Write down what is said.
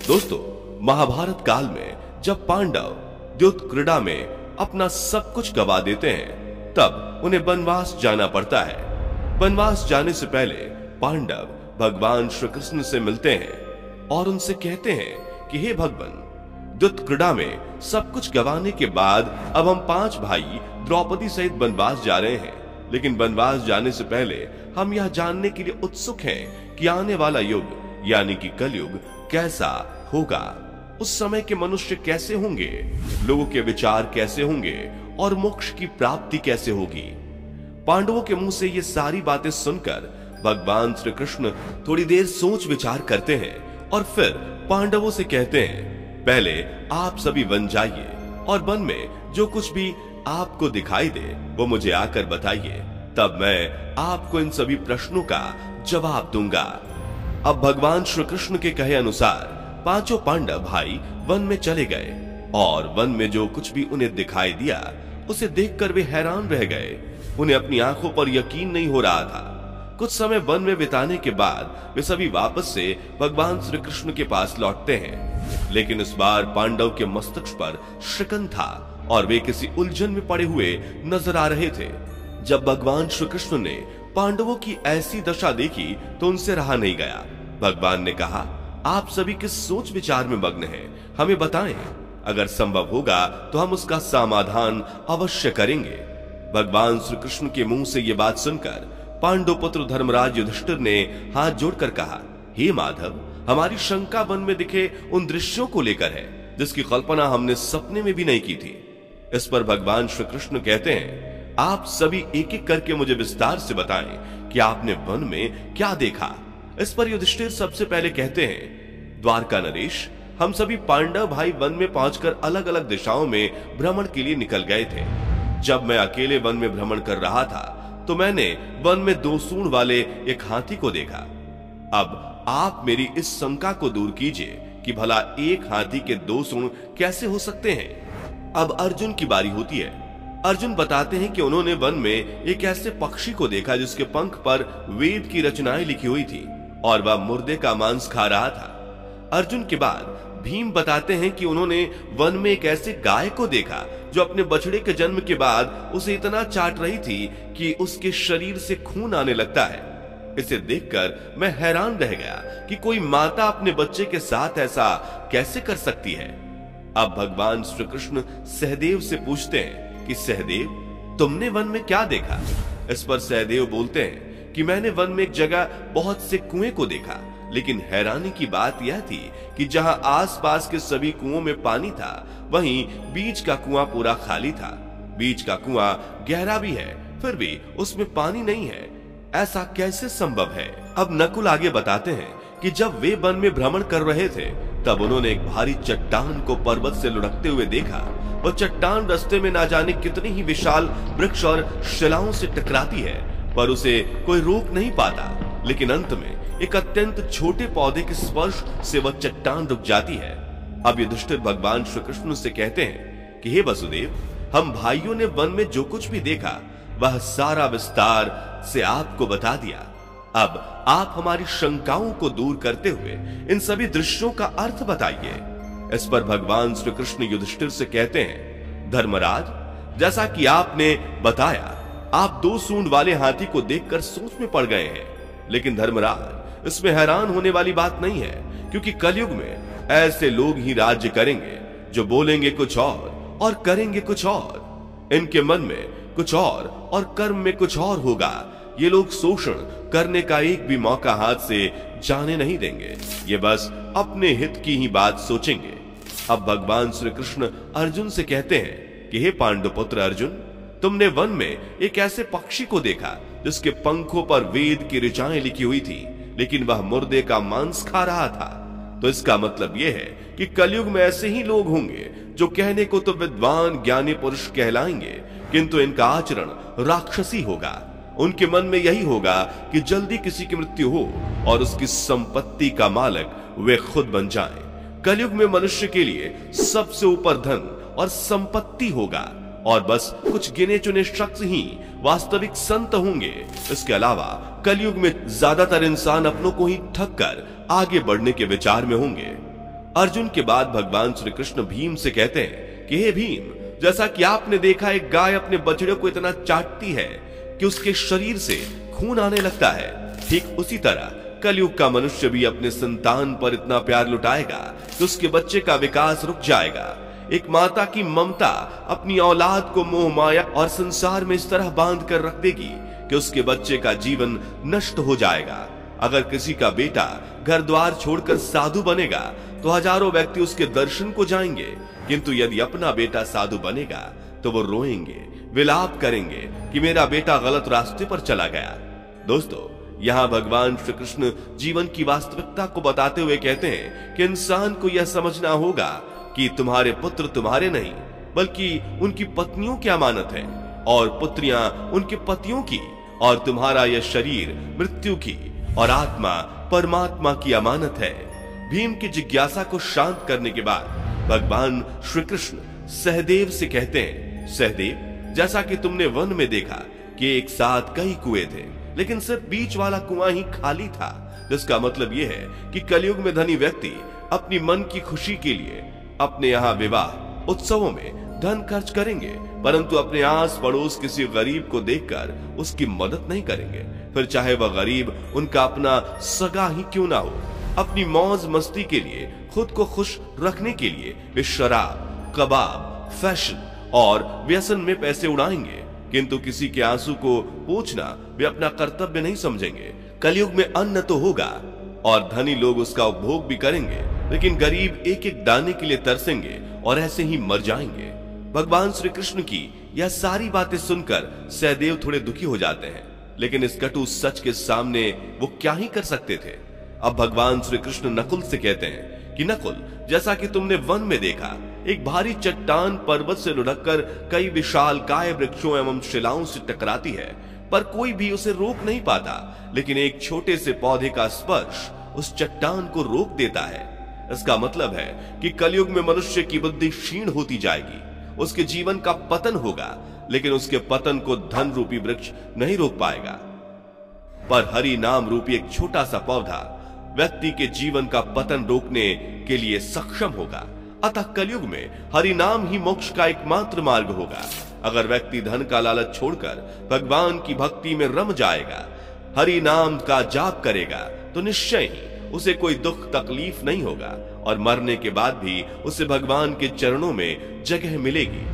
दोस्तों, महाभारत काल में जब पांडव द्यूत क्रीड़ा में अपना सब कुछ गवा देते हैं, तब उन्हें वनवास जाना पड़ता है। वनवास जाने से पहले पांडव भगवान श्री कृष्ण से मिलते हैं और उनसे कहते हैं कि हे भगवान, द्यूत क्रीड़ा में सब कुछ गवाने के बाद अब हम 5 भाई द्रौपदी सहित वनवास जा रहे हैं। लेकिन वनवास जाने से पहले हम यह जानने के लिए उत्सुक हैं कि आने वाला युग यानी कि कलयुग कैसा होगा। उस समय के मनुष्य कैसे होंगे, लोगों के विचार कैसे होंगे और मोक्ष की प्राप्ति कैसे होगी। पांडवों के मुंह से ये सारी बातें सुनकर भगवान श्री कृष्ण थोड़ी देर सोच विचार करते हैं और फिर पांडवों से कहते हैं, पहले आप सभी वन जाइए और वन में जो कुछ भी आपको दिखाई दे वो मुझे आकर बताइए, तब मैं आपको इन सभी प्रश्नों का जवाब दूंगा। अब भगवान श्री कृष्ण के कहे अनुसार 5 पांडव भाई वन में चले गए और वन में जो कुछ भी उन्हें दिखाई दिया उसे देखकर वे हैरान रह गए। उन्हें अपनी आंखों पर यकीन नहीं हो रहा था। कुछ समय वन में बिताने के बाद वे सभी वापस से भगवान श्री कृष्ण के पास लौटते हैं, लेकिन इस बार पांडव के मस्तक पर शिकन था और वे किसी उलझन में पड़े हुए नजर आ रहे थे। जब भगवान श्री कृष्ण ने पांडवों की ऐसी दशा देखी तो उनसे रहा नहीं गया। भगवान ने कहा, आप सभी किस सोच विचार में मग्न हैं, हमें बताएं। अगर संभव होगा तो हम उसका समाधान अवश्य करेंगे। भगवान श्री कृष्ण के मुंह से यह बात सुनकर पांडु पुत्र धर्मराज युधिष्ठिर ने हाथ जोड़कर कहा, हे माधव, हमारी शंका वन में दिखे उन दृश्यों को लेकर है जिसकी कल्पना हमने सपने में भी नहीं की थी। इस पर भगवान श्री कृष्ण कहते हैं, आप सभी एक एक करके मुझे विस्तार से बताएं कि आपने वन में क्या देखा। इस पर युधिष्ठिर सबसे पहले कहते हैं, द्वारका नरेश, हम सभी पांडव भाई वन में पहुंचकर अलग अलग दिशाओं में भ्रमण के लिए निकल गए थे। जब मैं अकेले वन में भ्रमण कर रहा था तो मैंने वन में 2 सूंड वाले एक हाथी को देखा। अब आप मेरी इस शंका को दूर कीजिए कि भला एक हाथी के 2 सूंड कैसे हो सकते हैं। अब अर्जुन की बारी होती है। अर्जुन बताते हैं कि उन्होंने वन में एक ऐसे पक्षी को देखा जिसके पंख पर वेद की रचनाएं लिखी हुई थी और वह मुर्दे का मांस खा रहा था। अर्जुन के बाद भीम बताते हैं कि उन्होंने वन में एक ऐसे गाय को देखा जो अपने बछड़े के जन्म के बाद उसे इतना चाट रही थी कि उसके शरीर से खून आने लगता है। इसे देखकर मैं हैरान रह गया कि कोई माता अपने बच्चे के साथ ऐसा कैसे कर सकती है। अब भगवान श्री कृष्ण सहदेव से पूछते हैं कि सहदेव, तुमने वन में क्या देखा। इस पर सहदेव बोलते हैं कि मैंने वन में एक जगह बहुत से कुएं को देखा, लेकिन हैरानी की बात यह थी कि जहां आसपास के सभी कुओं में पानी था, वहीं बीच का कुआं पूरा खाली था। बीच का कुआं गहरा भी है, फिर भी उसमें पानी नहीं है। ऐसा कैसे संभव है। अब नकुल आगे बताते हैं कि जब वे वन में भ्रमण कर रहे थे तब उन्होंने एक भारी चट्टान को पर्वत से लुढ़कते हुए देखा। वह चट्टान रास्ते में ना जाने कितनी ही विशाल वृक्ष और शिलाओं से टकराती है, पर उसे कोई रोक नहीं पाता। लेकिन अंत में एक अत्यंत छोटे पौधे के स्पर्श से वह चट्टान रुक जाती है। अब युधिष्ठिर भगवान श्री कृष्ण से कहते हैं कि हे वसुदेव, हम भाइयों ने वन में जो कुछ भी देखा वह सारा विस्तार से आपको बता दिया। अब आप हमारी शंकाओं को दूर करते हुए इन सभी दृश्यों का अर्थ बताइए। इस पर भगवान श्री कृष्ण युधिष्ठिर से कहते हैं, धर्मराज, जैसा कि आपने बताया, आप 2 सूंड वाले हाथी को देखकर सोच में पड़ गए हैं। लेकिन धर्मराज, इसमें हैरान होने वाली बात नहीं है, क्योंकि कलयुग में ऐसे लोग ही राज्य करेंगे जो बोलेंगे कुछ और करेंगे कुछ और। इनके मन में कुछ और कर्म में कुछ और होगा। ये लोग शोषण करने का एक भी मौका हाथ से जाने नहीं देंगे। ये बस अपने हित की ही बात सोचेंगे। अब भगवान श्री कृष्ण अर्जुन से कहते हैं कि हे पांडुपुत्र अर्जुन, तुमने वन में एक ऐसे पक्षी को देखा जिसके पंखों पर वेद की ऋचाएं लिखी हुई थी, लेकिन वह मुर्दे का मांस खा रहा था। तो इसका मतलब यह है कि कलयुग में ऐसे ही लोग होंगे जो कहने को तो विद्वान ज्ञानी पुरुष कहलाएंगे, किंतु इनका आचरण राक्षसी होगा। उनके मन में यही होगा कि जल्दी किसी की मृत्यु हो और उसकी संपत्ति का मालिक वे खुद बन जाएं। कलयुग में मनुष्य के लिए सबसे ऊपर धन और संपत्ति होगा और बस कुछ गिने चुने शख्स ही वास्तविक संत होंगे। इसके अलावा कलयुग में ज्यादातर इंसान अपनों को ही ठग कर आगे बढ़ने के विचार में होंगे। अर्जुन के बाद भगवान श्री कृष्ण भीम से कहते हैं कि हे भीम, जैसा कि आपने देखा एक गाय अपने बछड़े को इतना चाटती है कि उसके शरीर से खून आने लगता है, ठीक उसी तरह कलयुग का मनुष्य भी अपने संतान पर इतना प्यार लुटाएगा कि उसके बच्चे का विकास रुक जाएगा। एक माता की ममता अपनी औलाद को मोह माया और संसार में इस तरह बांध कर रख देगी कि उसके बच्चे का जीवन नष्ट हो जाएगा। अगर किसी का बेटा घर द्वार छोड़कर साधु बनेगा तो हजारों व्यक्ति उसके दर्शन को जाएंगे, किंतु यदि अपना बेटा साधु बनेगा तो वो रोएंगे, विलाप करेंगे कि मेरा बेटा गलत रास्ते पर चला गया। दोस्तों, यहाँ भगवान श्री कृष्ण जीवन की वास्तविकता को बताते हुए कहते हैं कि इंसान को यह समझना होगा कि तुम्हारे पुत्र तुम्हारे नहीं बल्कि उनकी पत्नियों की अमानत है, और पुत्रियां उनके पतियों की, और तुम्हारा यह शरीर मृत्यु की और आत्मा परमात्मा की अमानत है। भीम की जिज्ञासा को शांत करने के बाद भगवान श्री कृष्ण सहदेव से कहते हैं, सहदेव, जैसा कि तुमने वन में देखा कि एक साथ कई कुएं थे, लेकिन सिर्फ बीच वाला कुआं ही खाली था, जिसका मतलब यह है कि कलयुग में धनी व्यक्ति अपनी मन की खुशी के लिए अपने यहाँ विवाह उत्सवों में धन खर्च करेंगे, परंतु अपने आस पड़ोस किसी गरीब को देखकर उसकी मदद नहीं करेंगे, फिर चाहे वह गरीब उनका अपना सगा ही क्यों ना हो। अपनी मौज मस्ती के लिए, खुद को खुश रखने के लिए वे शराब, कबाब, फैशन और व्यसन में पैसे उड़ाएंगे, किंतु किसी के आंसू को पोंछना वे अपना कर्तव्य नहीं समझेंगे। कलयुग में अन्न तो होगा और धनी लोग उसका उपभोग भी करेंगे, लेकिन गरीब एक एक दाने के लिए तरसेंगे और ऐसे ही मर जाएंगे। भगवान श्री कृष्ण की यह सारी बातें सुनकर सहदेव थोड़े दुखी हो जाते हैं, लेकिन इस कटु सच के सामने वो क्या ही कर सकते थे। अब भगवान श्री कृष्ण नकुल से कहते हैं कि नकुल, जैसा कि तुमने वन में देखा, एक भारी चट्टान पर्वत से लुढ़ककर कई विशाल काय वृक्षों एवं शिलाओं से टकराती है, पर कोई भी उसे रोक नहीं पाता, लेकिन एक छोटे से पौधे का स्पर्श उस चट्टान को रोक देता है। इसका मतलब है कि कलयुग में मनुष्य की बुद्धि क्षीण होती जाएगी, उसके जीवन का पतन होगा, लेकिन उसके पतन को धन रूपी वृक्ष नहीं रोक पाएगा। पर हरि नाम रूपी एक छोटा सा पौधा व्यक्ति के जीवन का पतन रोकने के लिए सक्षम होगा। अतः कलयुग में हरि नाम ही मोक्ष का एकमात्र मार्ग होगा। अगर व्यक्ति धन का लालच छोड़कर भगवान की भक्ति में रम जाएगा, हरि नाम का जाप करेगा, तो निश्चय ही उसे कोई दुख तकलीफ नहीं होगा और मरने के बाद भी उसे भगवान के चरणों में जगह मिलेगी।